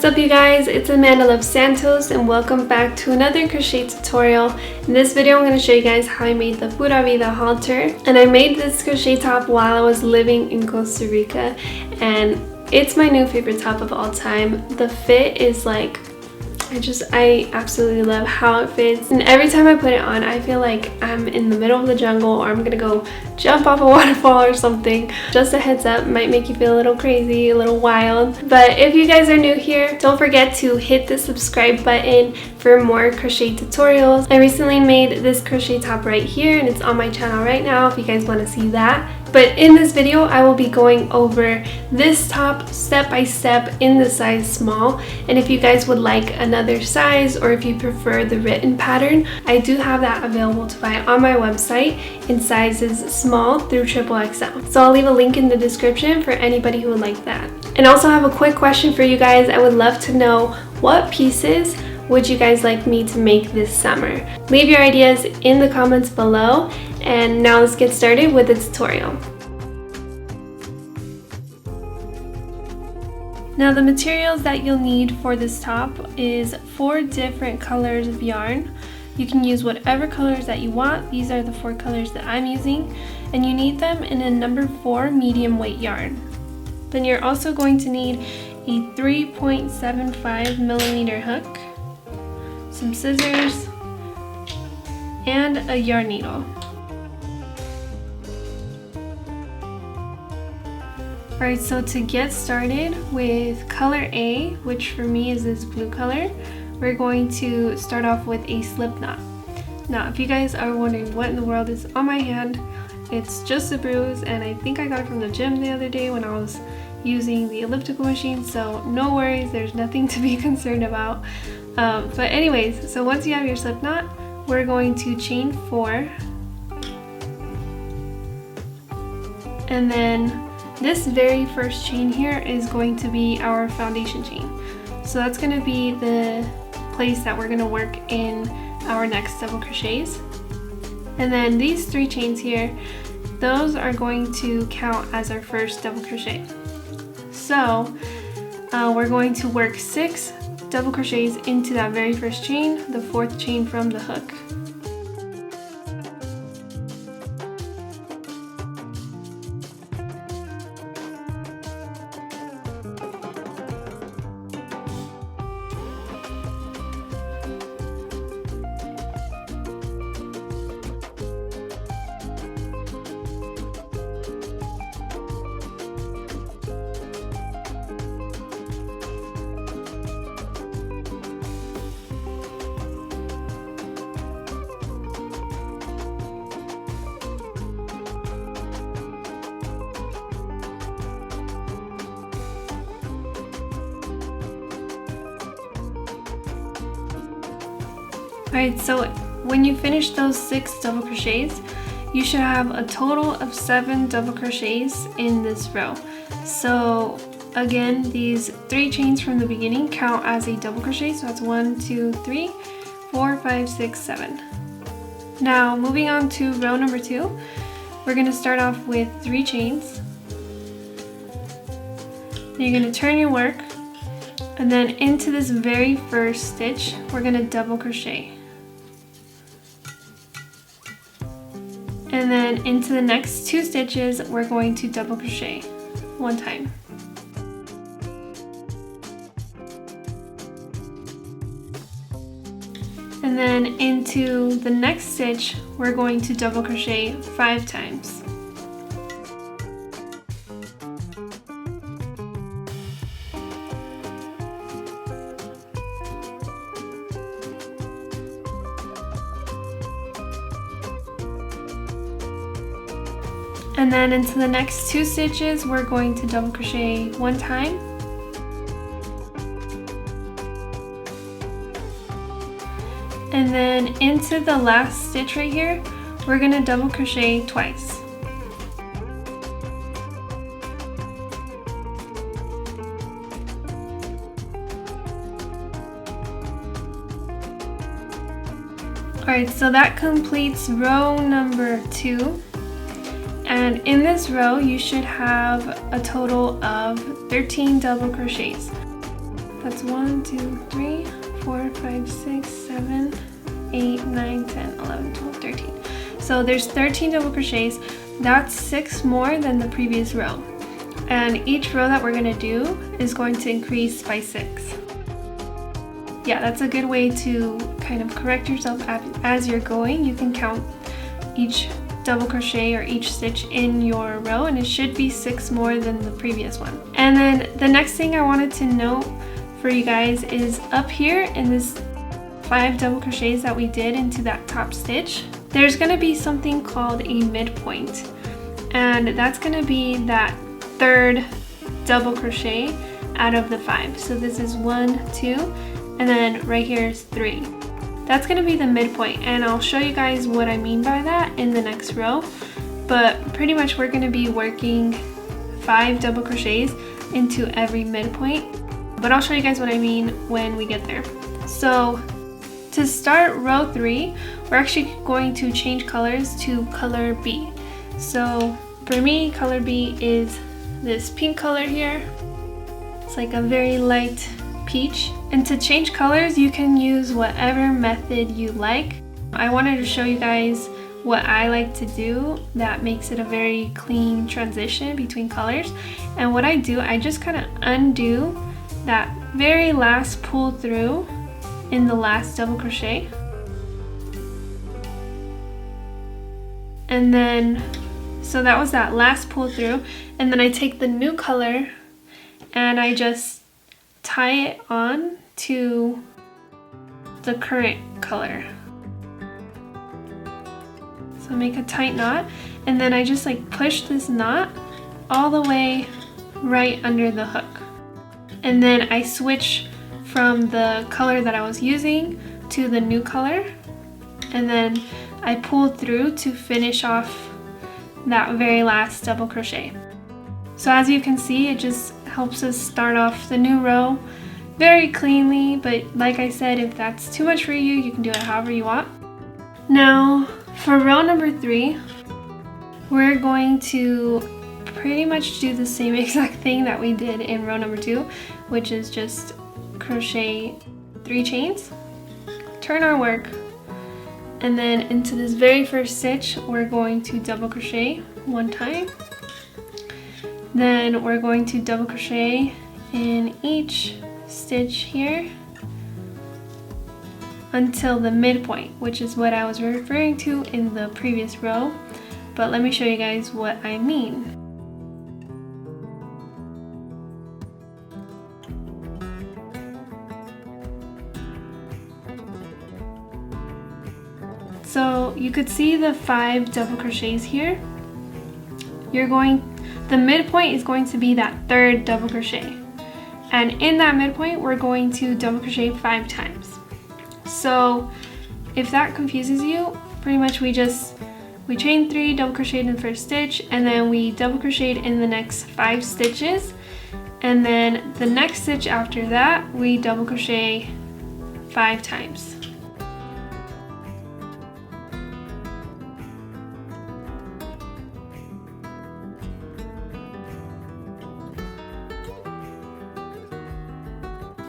What's up you guys, it's Amanda Love Santos and welcome back to another crochet tutorial. In this video I'm going to show you guys how I made the Pura Vida halter, and I made this crochet top while I was living in Costa Rica and it's my new favorite top of all time. The fit is like, I absolutely love how it fits, and every time I put it on I feel like I'm in the middle of the jungle or I'm gonna go jump off a waterfall or something. Just a heads up, might make you feel a little crazy, a little wild. But if you guys are new here, don't forget to hit the subscribe button for more crochet tutorials. I recently made this crochet top right here and it's on my channel right now if you guys want to see that. But in this video, I will be going over this top step by step in the size small. And if you guys would like another size or if you prefer the written pattern, I do have that available to buy on my website in sizes small through XXL. So I'll leave a link in the description for anybody who would like that. And also have a quick question for you guys. I would love to know what pieces would you guys like me to make this summer? Leave your ideas in the comments below, and now let's get started with the tutorial. Now the materials that you'll need for this top is 4 different colors of yarn. You can use whatever colors that you want. These are the 4 colors that I'm using, and you need them in a number 4 medium weight yarn. Then you're also going to need a 3.75 millimeter hook, some scissors, and a yarn needle. Alright, so to get started with color A, which for me is this blue color, we're going to start off with a slip knot. Now, if you guys are wondering what in the world is on my hand, it's just a bruise, and I think I got it from the gym the other day when I was using the elliptical machine, so no worries, there's nothing to be concerned about. But anyways, so once you have your slip knot, we're going to chain 4, and then this very first chain here is going to be our foundation chain. So that's going to be the place that we're going to work in our next double crochets. And then these 3 chains here, those are going to count as our first double crochet. So we're going to work 6 double crochets into that very first chain, the 4th chain from the hook. Alright, so when you finish those 6 double crochets, you should have a total of 7 double crochets in this row. So again, these 3 chains from the beginning count as a double crochet, so that's 1, 2, 3, 4, 5, 6, 7. Now moving on to row number 2, we're going to start off with 3 chains. Then you're going to turn your work, and then into this very first stitch, we're going to double crochet. And then into the next 2 stitches, we're going to double crochet 1 time. And then into the next stitch, we're going to double crochet 5 times. And then into the next 2 stitches, we're going to double crochet 1 time. And then into the last stitch right here, we're going to double crochet twice. Alright, so that completes row number 2. And in this row, you should have a total of 13 double crochets. That's 1, 2, 3, 4, 5, 6, 7, 8, 9, 10, 11, 12, 13. So there's 13 double crochets. That's 6 more than the previous row. And each row that we're gonna do is going to increase by 6. Yeah, that's a good way to kind of correct yourself as you're going. You can count each double crochet or each stitch in your row, and it should be 6 more than the previous one. And then the next thing I wanted to note for you guys is up here in this 5 double crochets that we did into that top stitch, there's gonna be something called a midpoint, and that's gonna be that 3rd double crochet out of the 5. So this is 1, 2, and then right here is 3. That's gonna be the midpoint, and I'll show you guys what I mean by that in the next row. But pretty much we're gonna be working 5 double crochets into every midpoint, but I'll show you guys what I mean when we get there. So to start row 3, we're actually going to change colors to color B. So for me, color B is this pink color here. It's like a very light peach. And to change colors, you can use whatever method you like. I wanted to show you guys what I like to do that makes it a very clean transition between colors. And what I do, I just kind of undo that very last pull through in the last double crochet. And then, so that was that last pull through. And then I take the new color and I just tie it on to the current color. So make a tight knot, and then I just like push this knot all the way right under the hook. And then I switch from the color that I was using to the new color, and then I pull through to finish off that very last double crochet. So as you can see, it just helps us start off the new row very cleanly, but like I said, if that's too much for you, you can do it however you want. Now for row number 3, we're going to pretty much do the same exact thing that we did in row number 2, which is just crochet 3 chains, turn our work, and then into this very first stitch we're going to double crochet 1 time. Then we're going to double crochet in each stitch here until the midpoint, which is what I was referring to in the previous row. But let me show you guys what I mean. So you could see the 5 double crochets here. The midpoint is going to be that 3rd double crochet. And in that midpoint, we're going to double crochet 5 times. So if that confuses you, pretty much we chain 3, double crocheted in the first stitch, and then we double crocheted in the next 5 stitches. And then the next stitch after that, we double crochet 5 times.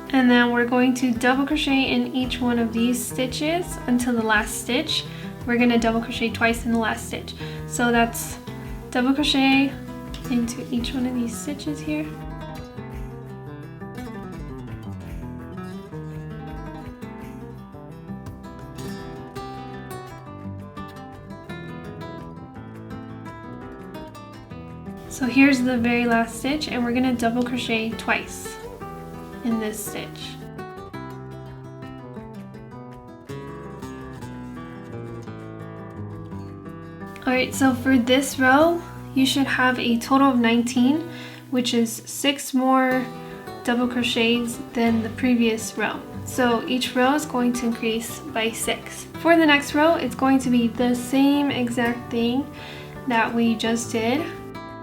And then we're going to double crochet in each one of these stitches until the last stitch. We're going to double crochet twice in the last stitch. So that's double crochet into each one of these stitches here. So here's the very last stitch, and we're going to double crochet twice in this stitch. Alright, so for this row, you should have a total of 19, which is 6 more double crochets than the previous row. So each row is going to increase by 6. For the next row, it's going to be the same exact thing that we just did,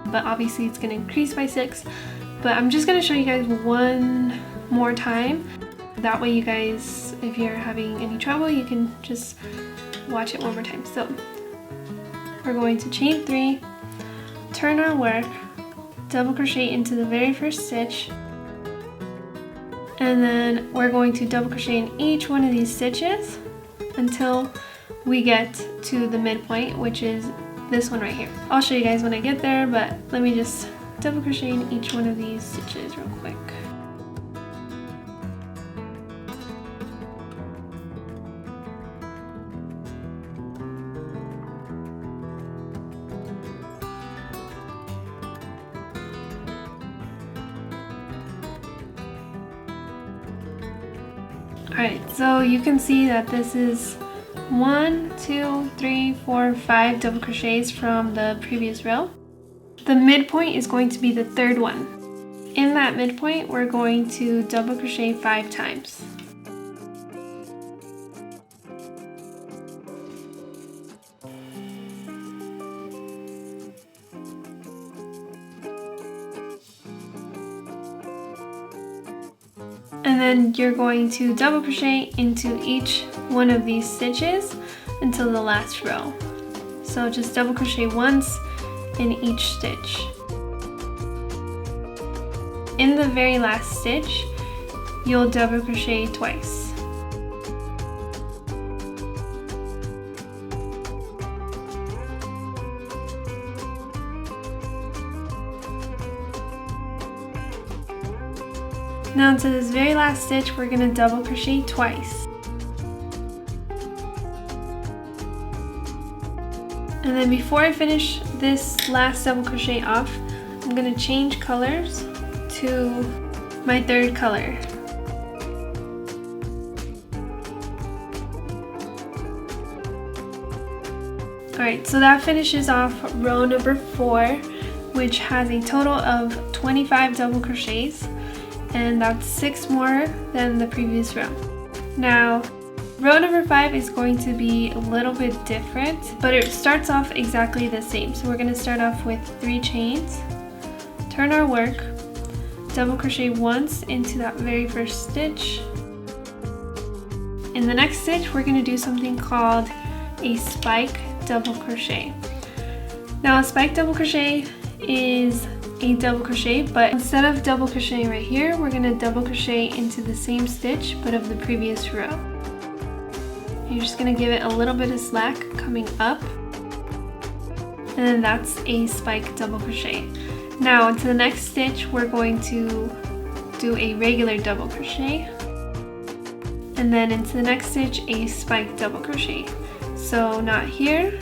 but obviously it's going to increase by 6. But I'm just going to show you guys one more time. That way you guys, if you're having any trouble, you can just watch it one more time. So we're going to chain 3, turn our work, double crochet into the very first stitch, And then we're going to double crochet in each one of these stitches until we get to the midpoint, which is this one right here. I'll show you guys when I get there, but let me just double crochet in each one of these stitches real quick. Alright, so you can see that this is 1, 2, 3, 4, 5 double crochets from the previous row. The midpoint is going to be the third one. In that midpoint, we're going to double crochet 5 times. And then you're going to double crochet into each one of these stitches until the last row. So just double crochet once in each stitch. In the very last stitch, you'll double crochet twice. Now to this very last stitch, we're going to double crochet twice. And then before I finish this last double crochet off, I'm going to change colors to my third color. Alright, so that finishes off row number 4, which has a total of 25 double crochets. And that's 6 more than the previous row. Now, row number 5 is going to be a little bit different, but it starts off exactly the same. So we're going to start off with 3 chains, turn our work, double crochet once into that very first stitch. In the next stitch, we're going to do something called a spike double crochet. Now, a spike double crochet is a double crochet, but instead of double crocheting right here, we're going to double crochet into the same stitch but of the previous row. You're just going to give it a little bit of slack coming up, and then that's a spike double crochet. Now into the next stitch, we're going to do a regular double crochet, and then into the next stitch a spike double crochet. So not here,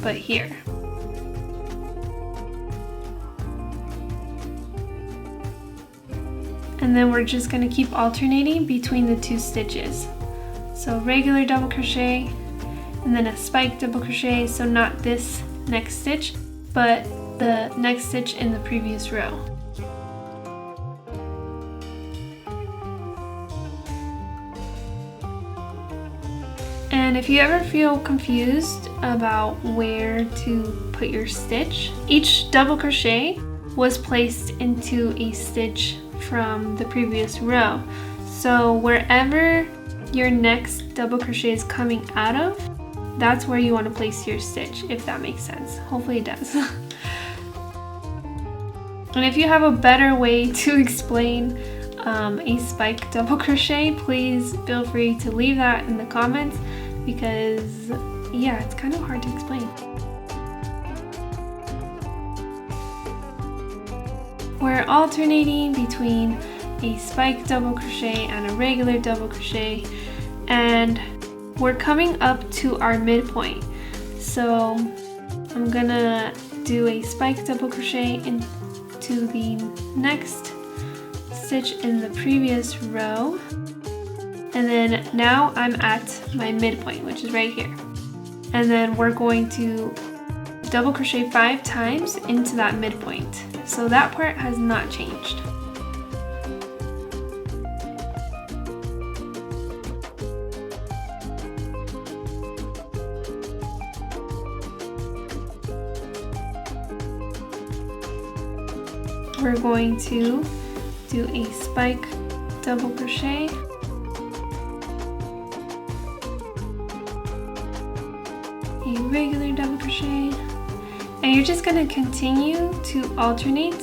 but here. And then we're just going to keep alternating between the 2 stitches. So regular double crochet and then a spike double crochet, so not this next stitch, but the next stitch in the previous row. And if you ever feel confused about where to put your stitch, each double crochet was placed into a stitch from the previous row. So wherever your next double crochet is coming out of, that's where you want to place your stitch, if that makes sense. Hopefully it does. And if you have a better way to explain a spike double crochet, please feel free to leave that in the comments, because yeah, it's kind of hard to explain. We're alternating between a spike double crochet and a regular double crochet, and we're coming up to our midpoint. So I'm gonna do a spike double crochet into the next stitch in the previous row, and then now I'm at my midpoint, which is right here. And then we're going to double crochet 5 times into that midpoint. So that part has not changed. We're going to do a spike double crochet, a regular double crochet, and you're just going to continue to alternate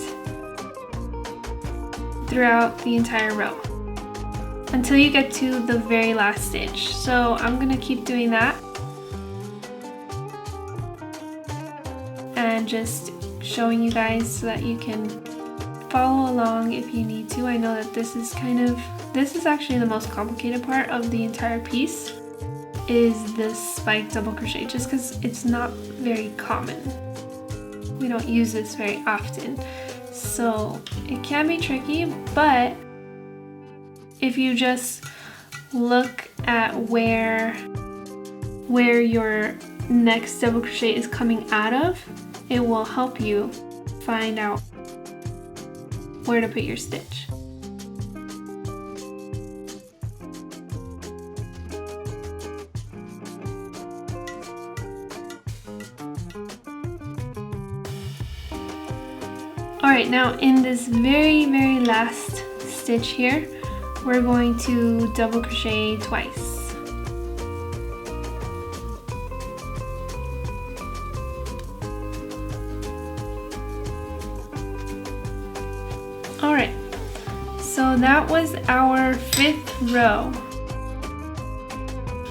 throughout the entire row. until you get to the very last stitch. So I'm gonna keep doing that and just showing you guys so that you can follow along if you need to. I know that this is actually the most complicated part of the entire piece, is this spike double crochet, just because it's not very common. We don't use this very often, so it can be tricky, but if you just look at where your next double crochet is coming out of, it will help you find out where to put your stitch. Alright, now in this very last stitch here, we're going to double crochet twice. Alright, so that was our 5th row.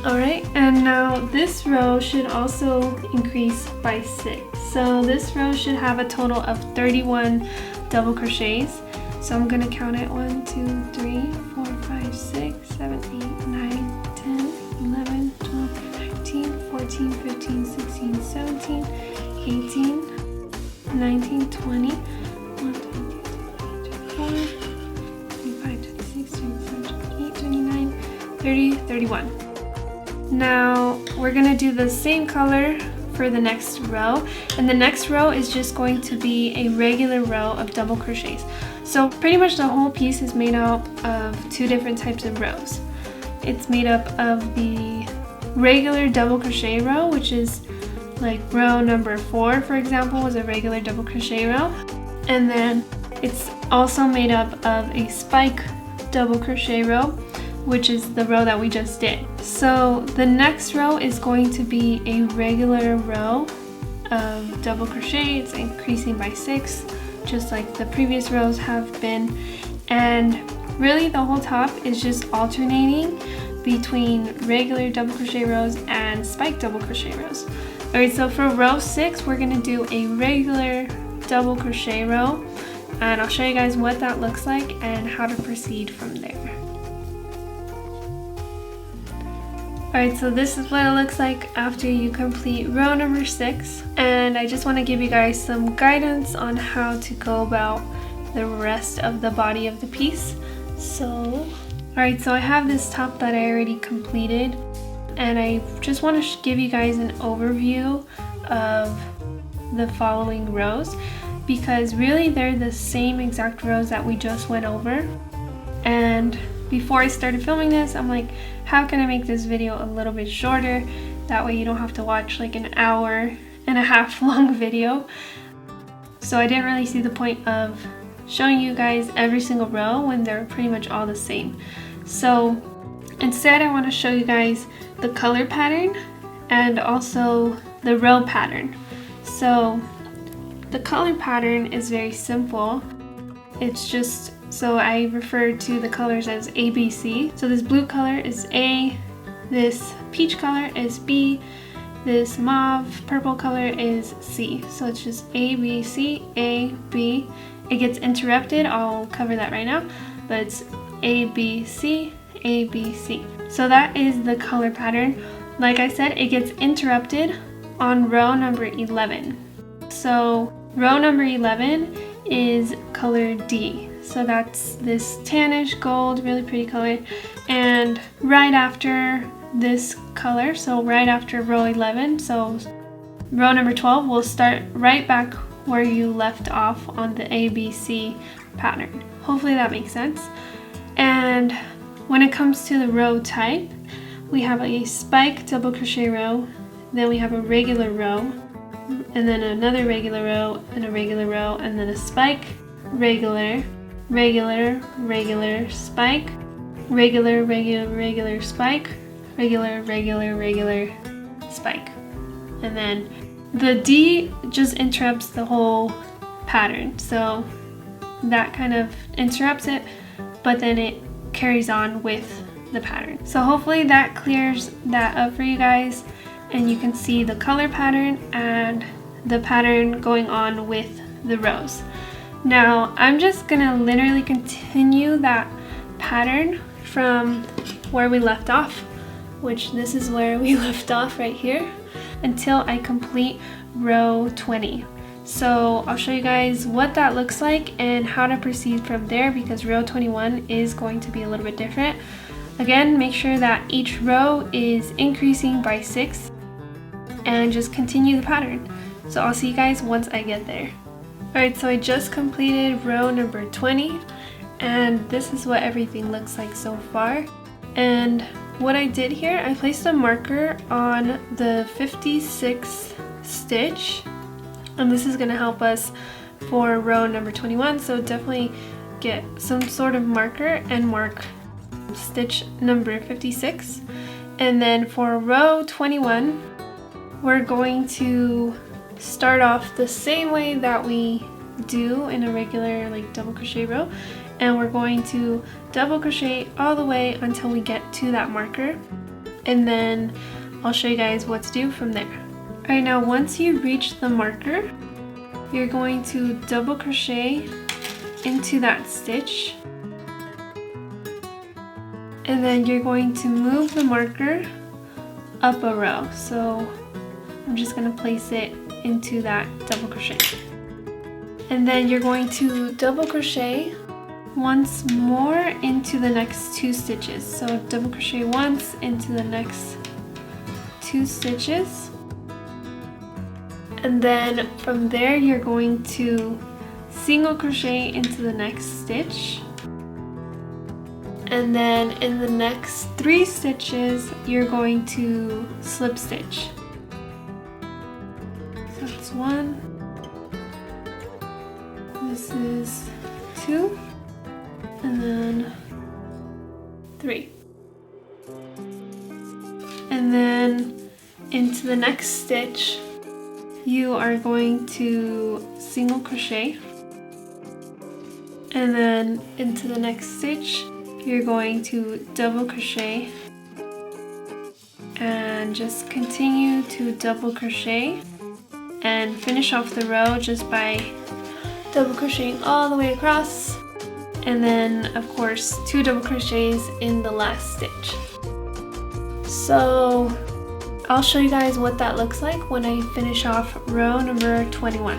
Alright, and now this row should also increase by 6. So this row should have a total of 31 double crochets. So I'm going to count it 1, 2, 3, 4, 5, 6, 7, 8, 9, 10, 11, 12, 13, 14, 15, 16, 17, 18, 19, 20, 1, 2, 3, 25, 26, 27, 28, 29, 30, 31. Now we're going to do the same color for the next row, and the next row is just going to be a regular row of double crochets. So pretty much the whole piece is made up of 2 different types of rows. It's made up of the regular double crochet row, which is like row number 4, for example, was a regular double crochet row, and then it's also made up of a spike double crochet row, which is the row that we just did. So the next row is going to be a regular row of double crochet. It's increasing by 6, just like the previous rows have been. And really the whole top is just alternating between regular double crochet rows and spike double crochet rows. Alright, so for row 6, we're gonna do a regular double crochet row, and I'll show you guys what that looks like and how to proceed from there. Alright, so this is what it looks like after you complete row number 6, and I just want to give you guys some guidance on how to go about the rest of the body of the piece. So, alright, so I have this top that I already completed, and I just want to give you guys an overview of the following rows, because really they're the same exact rows that we just went over. And before I started filming this, I'm like, how can I make this video a little bit shorter? That way you don't have to watch like an hour-and-a-half long video. So I didn't really see the point of showing you guys every single row when they're pretty much all the same. So instead I want to show you guys the color pattern and also the row pattern. So the color pattern is very simple. It's just, so I refer to the colors as A, B, C. So this blue color is A, this peach color is B, this mauve purple color is C. So it's just A, B, C, A, B. It gets interrupted, I'll cover that right now, but it's A, B, C, A, B, C. So that is the color pattern. Like I said, it gets interrupted on row number 11. So row number 11 is color D. So that's this tannish gold, really pretty color. And right after this color, so right after row 11, so row number 12, we'll start right back where you left off on the ABC pattern. Hopefully that makes sense. And when it comes to the row type, we have a spike double crochet row, then we have a regular row, and then another regular row, and a regular row, and then a spike, regular, regular, regular, spike, regular, regular, regular, spike, regular, regular, regular, spike. And then the D just interrupts the whole pattern. So that kind of interrupts it, but then it carries on with the pattern. So hopefully that clears that up for you guys, and you can see the color pattern and the pattern going on with the rows. Now I'm just gonna literally continue that pattern from where we left off, which this is where we left off right here, until I complete row 20. So I'll show you guys what that looks like and how to proceed from there, because row 21 is going to be a little bit different. Again, make sure that each row is increasing by 6 and just continue the pattern. So I'll see you guys once I get there. Alright, so I just completed row number 20, and this is what everything looks like so far. And what I did here, I placed a marker on the 56th stitch, and this is going to help us for row number 21. So definitely get some sort of marker and mark stitch number 56. And then for row 21, we're going to start off the same way that we do in a regular like double crochet row, and we're going to double crochet all the way until we get to that marker, and then I'll show you guys what to do from there. Alright, now once you reach the marker, you're going to double crochet into that stitch, and then you're going to move the marker up a row. So I'm just going to place it into that double crochet, and then you're going to double crochet once more into the next 2 stitches. So double crochet once into the next 2 stitches, and then from there you're going to single crochet into the next stitch, and then in the next 3 stitches you're going to slip stitch. So that's 1, this is 2, and then 3, and then into the next stitch you are going to single crochet, and then into the next stitch you're going to double crochet, and just continue to double crochet and finish off the row just by double crocheting all the way across, and then of course 2 double crochets in the last stitch. So I'll show you guys what that looks like when I finish off row number 21.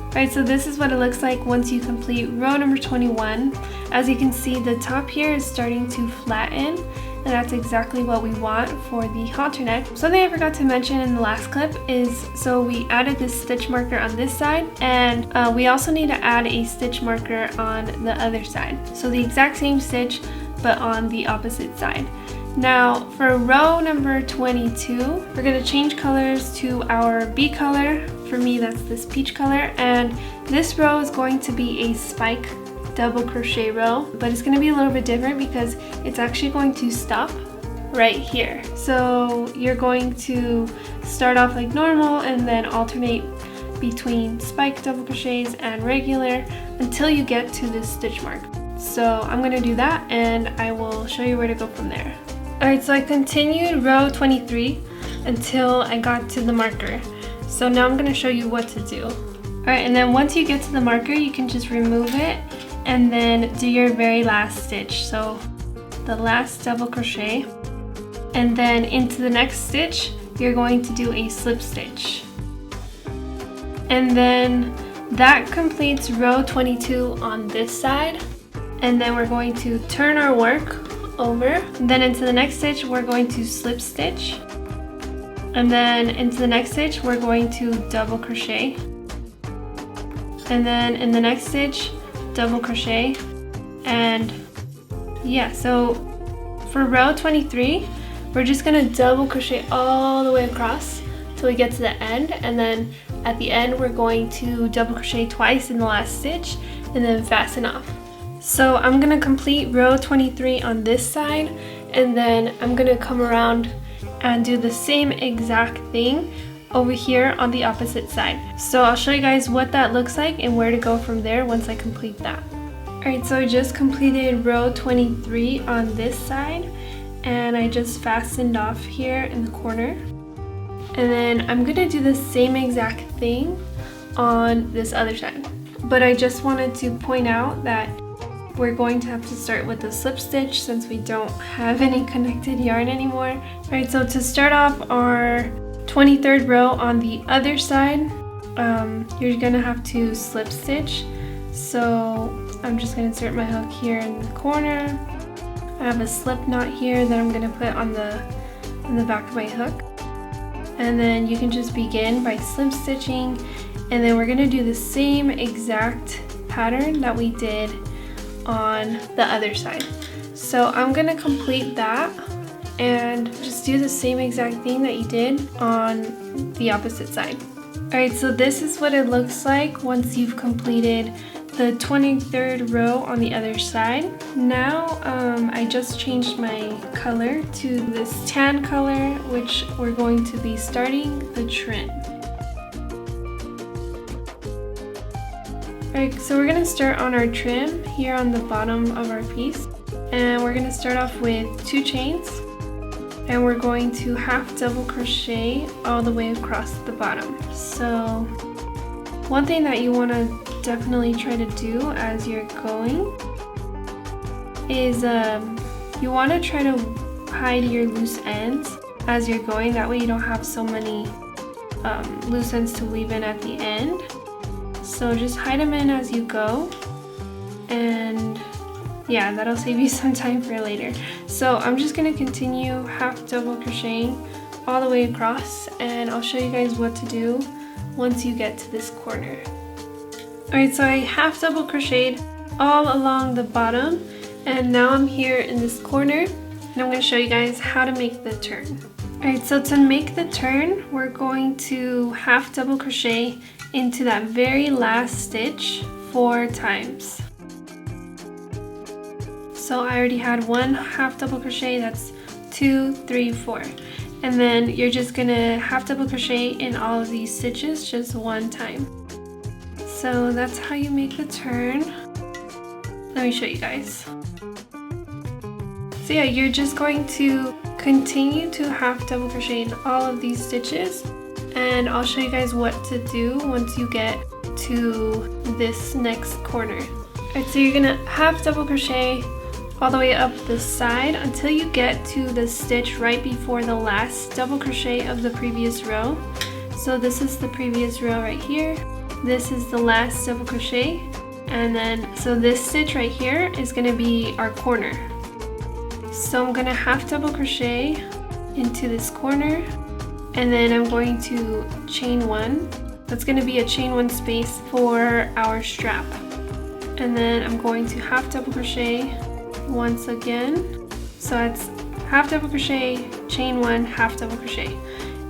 Alright, so this is what it looks like once you complete row number 21. As you can see, the top here is starting to flatten, and that's exactly what we want for the halter neck. Something I forgot to mention in the last clip is, so we added this stitch marker on this side, and we also need to add a stitch marker on the other side. So the exact same stitch, but on the opposite side. Now for row number 22, we're going to change colors to our B color. For me, that's this peach color, and this row is going to be a spike double crochet row, but it's going to be a little bit different because it's actually going to stop right here. So you're going to start off like normal and then alternate between spike double crochets and regular until you get to this stitch mark. So I'm going to do that and I will show you where to go from there. Alright, so I continued row 23 until I got to the marker. So now I'm going to show you what to do. Alright, and then once you get to the marker, you can just remove it and then do your very last stitch. So the last double crochet, and then into the next stitch, you're going to do a slip stitch. And then that completes row 22 on this side. And then we're going to turn our work over, and then into the next stitch we're going to slip stitch, and then into the next stitch we're going to double crochet, and then in the next stitch double crochet. And yeah, so for row 23 we're just gonna double crochet all the way across till we get to the end, and then at the end we're going to double crochet twice in the last stitch and then fasten off. So I'm going to complete row 23 on this side, and then I'm going to come around and do the same exact thing over here on the opposite side. So I'll show you guys what that looks like and where to go from there once I complete that. Alright, so I just completed row 23 on this side, and I just fastened off here in the corner. And then I'm gonna do the same exact thing on this other side. But I just wanted to point out that we're going to have to start with the slip stitch since we don't have any connected yarn anymore. Alright, so to start off our 23rd row on the other side, you're gonna have to slip stitch. So I'm just gonna insert my hook here in the corner. I have a slip knot here that I'm gonna put on the back of my hook. And then you can just begin by slip stitching, and then we're gonna do the same exact pattern that we did on the other side. So I'm gonna complete that and just do the same exact thing that you did on the opposite side. Alright, so this is what it looks like once you've completed the 23rd row on the other side. Now I just changed my color to this tan color, which we're going to be starting the trim. Alright, so we're going to start on our trim here on the bottom of our piece, and we're going to start off with 2 chains, and we're going to half double crochet all the way across the bottom. So one thing that you want to definitely try to do as you're going is you want to try to hide your loose ends as you're going. That way you don't have so many loose ends to weave in at the end. So just hide them in as you go, and yeah, that'll save you some time for later. So I'm just going to continue half double crocheting all the way across, and I'll show you guys what to do once you get to this corner. Alright, so I half double crocheted all along the bottom, and now I'm here in this corner, and I'm going to show you guys how to make the turn. Alright, so to make the turn, we're going to half double crochet into that very last stitch 4 times. So I already had 1 half double crochet, that's 2, 3, 4. And then you're just gonna half double crochet in all of these stitches just 1 time. So that's how you make the turn. Let me show you guys. So yeah, you're just going to continue to half double crochet in all of these stitches, and I'll show you guys what to do once you get to this next corner. Alright, so you're gonna half double crochet all the way up the side until you get to the stitch right before the last double crochet of the previous row. So this is the previous row right here. This is the last double crochet, and then so this stitch right here is going to be our corner. So I'm going to half double crochet into this corner, and then I'm going to chain 1. That's going to be a chain 1 space for our strap. And then I'm going to half double crochet once again. So it's half double crochet, chain 1, half double crochet.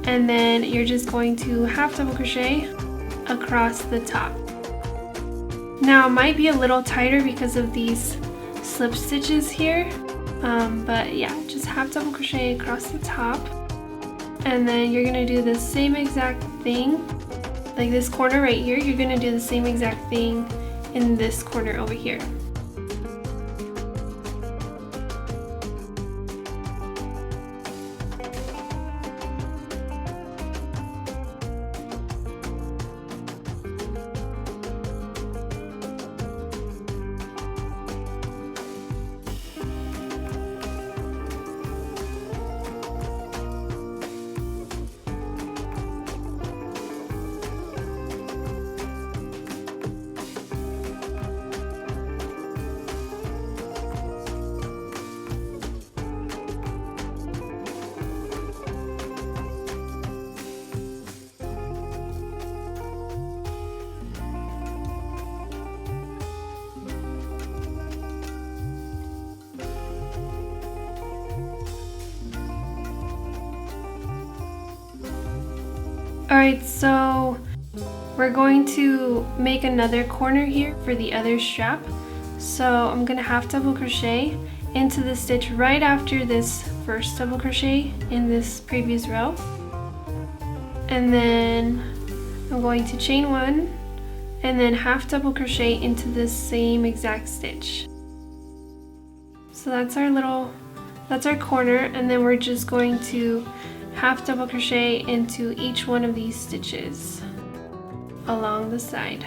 And then you're just going to half double crochet across the top. Now it might be a little tighter because of these slip stitches here, but yeah, just half double crochet across the top, and then you're gonna do the same exact thing, like this corner right here, you're gonna do the same exact thing in this corner over here. Alright, so we're going to make another corner here for the other strap. So I'm going to half double crochet into the stitch right after this first double crochet in this previous row. And then I'm going to chain 1, and then half double crochet into this same exact stitch. So that's our corner, and then we're just going to half double crochet into each one of these stitches along the side.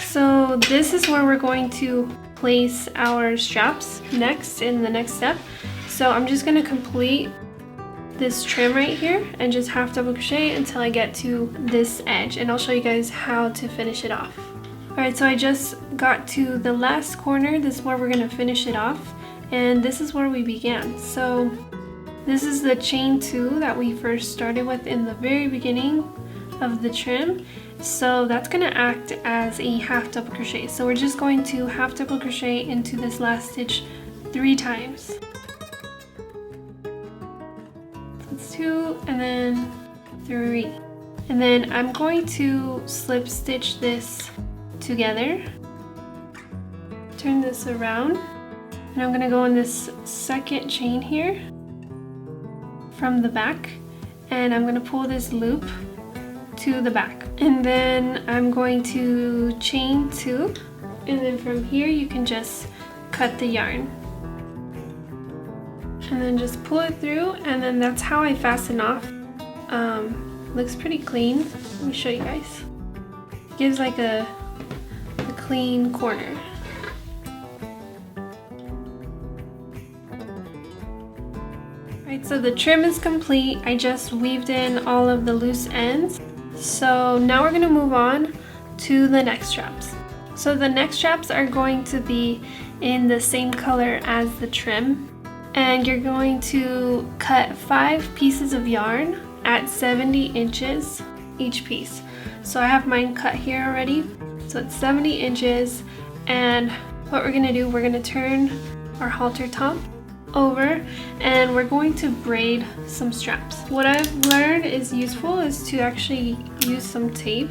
So this is where we're going to place our straps next in the next step. So I'm just going to complete this trim right here and just half double crochet until I get to this edge, and I'll show you guys how to finish it off. Alright, so I just got to the last corner. This is where we're going to finish it off, and this is where we began. So this is the chain 2 that we first started with in the very beginning of the trim. So that's going to act as a half double crochet. So we're just going to half double crochet into this last stitch 3 times. That's 2 and then 3. And then I'm going to slip stitch this together. Turn this around, and I'm going to go in this second chain here from the back, and I'm going to pull this loop to the back, and then I'm going to chain 2, and then from here you can just cut the yarn and then just pull it through, and then that's how I fasten off. Looks pretty clean. Let me show you guys. Gives like a clean corner. Alright, so the trim is complete. I just weaved in all of the loose ends. So now we're going to move on to the next straps. So the next straps are going to be in the same color as the trim, and you're going to cut 5 pieces of yarn at 70 inches each piece. So I have mine cut here already, so it's 70 inches, and what we're going to do, we're going to turn our halter top over, and we're going to braid some straps. What I've learned is useful is to actually use some tape.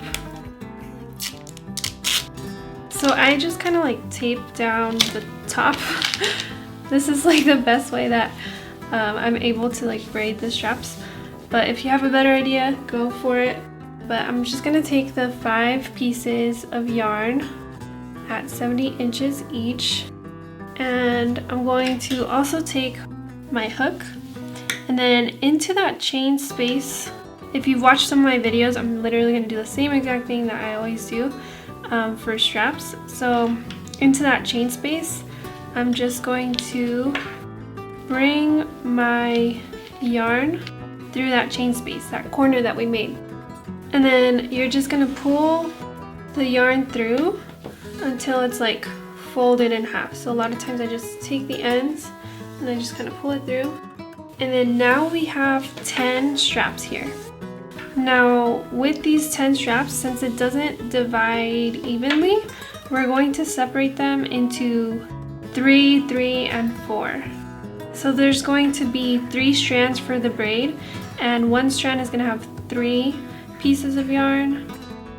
So I just kind of like tape down the top. This is like the best way that I'm able to like braid the straps, but if you have a better idea, go for it. But I'm just gonna take the 5 pieces of yarn at 70 inches each, and I'm going to also take my hook, and then into that chain space, if you've watched some of my videos, I'm literally going to do the same exact thing that I always do for straps. So into that chain space, I'm just going to bring my yarn through that chain space, that corner that we made, and then you're just going to pull the yarn through until it's like folded in half. So a lot of times I just take the ends and I just kind of pull it through, and then now we have 10 straps here. Now with these 10 straps, since it doesn't divide evenly, we're going to separate them into 3, 3, and 4. So there's going to be 3 strands for the braid, and one strand is going to have 3 pieces of yarn,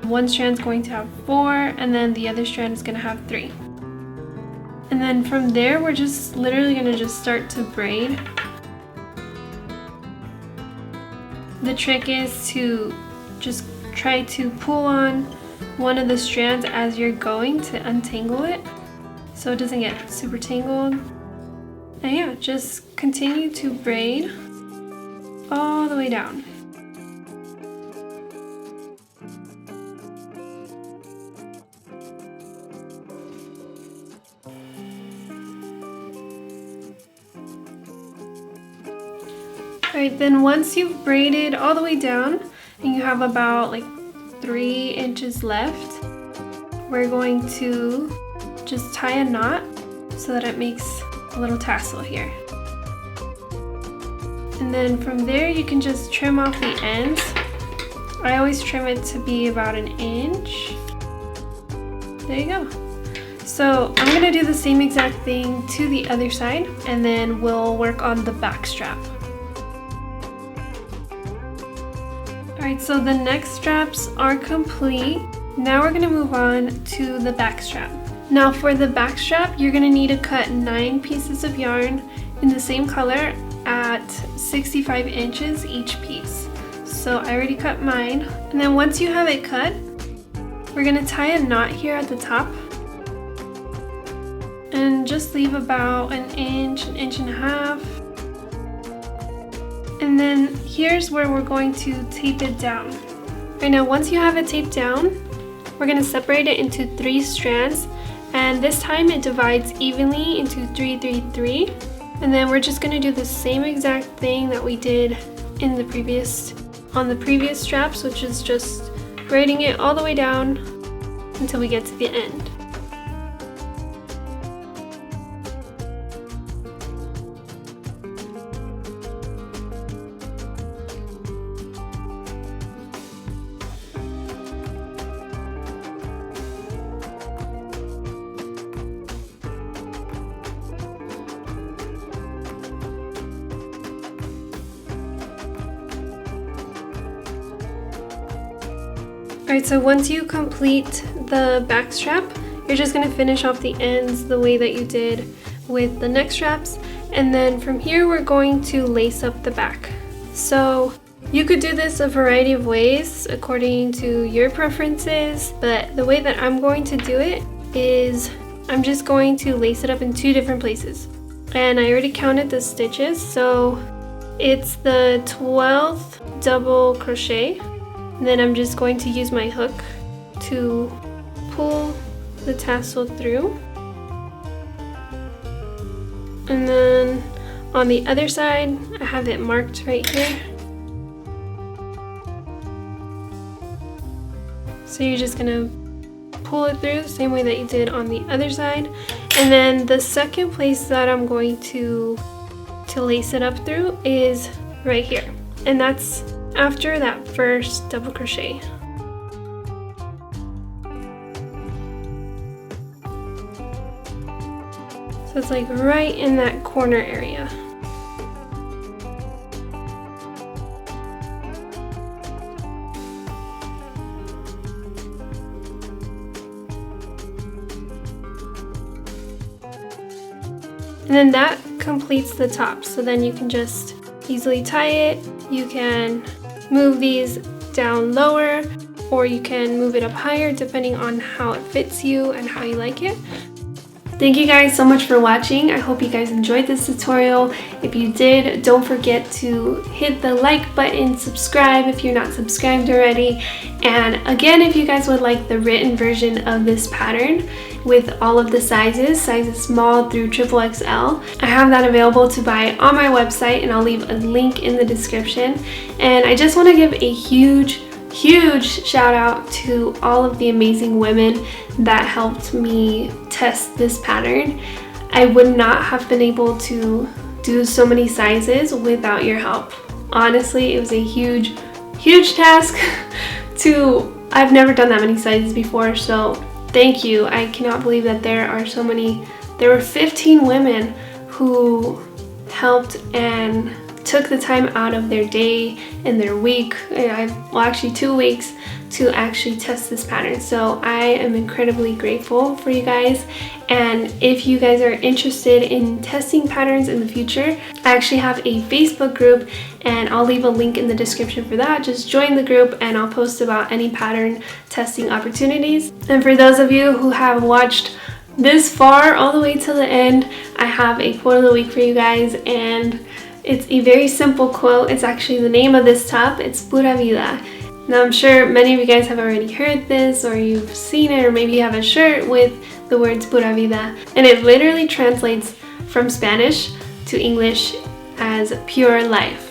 one strand is going to have 4, and then the other strand is going to have 3. And then from there, we're just literally going to just start to braid. The trick is to just try to pull on one of the strands as you're going to untangle it, so it doesn't get super tangled. And yeah, just continue to braid all the way down. Alright, then once you've braided all the way down and you have about like 3 inches left, we're going to just tie a knot so that it makes a little tassel here. And then from there you can just trim off the ends. I always trim it to be about 1 inch. There you go. So I'm going to do the same exact thing to the other side, and then we'll work on the back strap. Alright, so the next straps are complete. Now we're going to move on to the back strap. Now for the back strap, you're going to need to cut 9 pieces of yarn in the same color at 65 inches each piece. So I already cut mine. And then once you have it cut, we're gonna tie a knot here at the top and just leave about an inch and a half. And then here's where we're going to tape it down. Right now, once you have it taped down, we're gonna separate it into 3 strands, and this time it divides evenly into 3, 3, 3. And then we're just gonna do the same exact thing that we did in the previous, on the previous straps, which is just braiding it all the way down until we get to the end. Alright, so once you complete the back strap, you're just going to finish off the ends the way that you did with the neck straps, and then from here we're going to lace up the back. So you could do this a variety of ways according to your preferences, but the way that I'm going to do it is I'm just going to lace it up in 2 different places. And I already counted the stitches, so it's the 12th double crochet. And then I'm just going to use my hook to pull the tassel through. And then on the other side, I have it marked right here. So you're just gonna pull it through the same way that you did on the other side. And then the second place that I'm going to lace it up through is right here. And that's after that first double crochet. So it's like right in that corner area. And then that completes the top. So then you can just easily tie it. You can move these down lower, or you can move it up higher depending on how it fits you and how you like it. Thank you guys so much for watching. I hope you guys enjoyed this tutorial. If you did, don't forget to hit the like button, subscribe if you're not subscribed already. And again, if you guys would like the written version of this pattern with all of the sizes small through XXL, I have that available to buy on my website, and I'll leave a link in the description. And I just want to give a huge shout out to all of the amazing women that helped me test this pattern. I would not have been able to do so many sizes without your help. Honestly, it was a huge task I've never done that many sizes before, so thank you. I cannot believe that there were 15 women who helped and took the time out of their day and their week, well actually 2 weeks, to actually test this pattern. So I am incredibly grateful for you guys. And if you guys are interested in testing patterns in the future, I actually have a Facebook group, and I'll leave a link in the description for that. Just join the group and I'll post about any pattern testing opportunities. And for those of you who have watched this far all the way till the end, I have a quote of the week for you guys, and it's a very simple quote. It's actually the name of this top. It's Pura Vida. Now I'm sure many of you guys have already heard this, or you've seen it, or maybe you have a shirt with the words Pura Vida. And it literally translates from Spanish to English as pure life.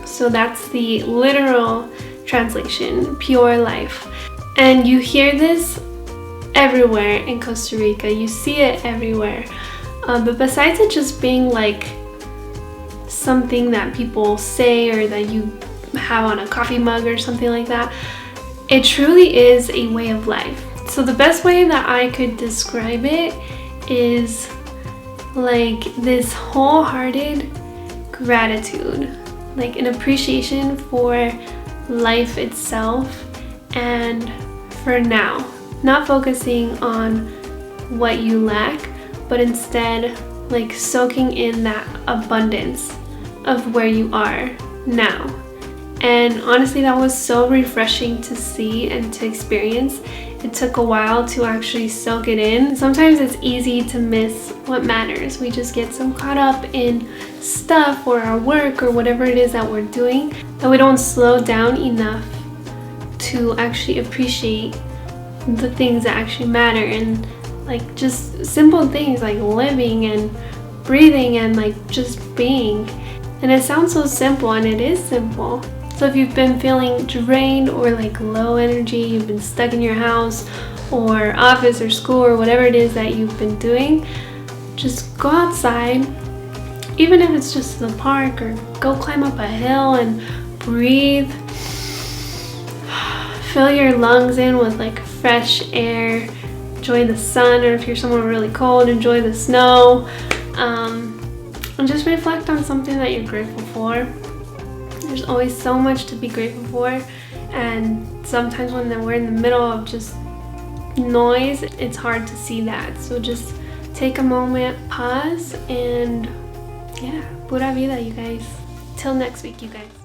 So that's the literal translation, pure life. And you hear this everywhere in Costa Rica. You see it everywhere. But besides it just being like something that people say or that you have on a coffee mug or something like that, it truly is a way of life. So the best way that I could describe it is like this wholehearted gratitude, like an appreciation for life itself and for now, not focusing on what you lack, but instead like soaking in that abundance of where you are now. And honestly, that was so refreshing to see and to experience. It took a while to actually soak it in. Sometimes it's easy to miss what matters. We just get so caught up in stuff or our work or whatever it is that we're doing that we don't slow down enough to actually appreciate the things that actually matter, and like just simple things like living and breathing and like just being. And it sounds so simple, and it is simple. So if you've been feeling drained or like low energy, you've been stuck in your house or office or school or whatever it is that you've been doing, just go outside, even if it's just to the park, or go climb up a hill and breathe. Fill your lungs in with like fresh air. Enjoy the sun, or if you're somewhere really cold, enjoy the snow. And just reflect on something that you're grateful for. There's always so much to be grateful for, and sometimes when we're in the middle of just noise, it's hard to see that. So just take a moment, pause, and yeah, pura vida, you guys. Till next week, you guys.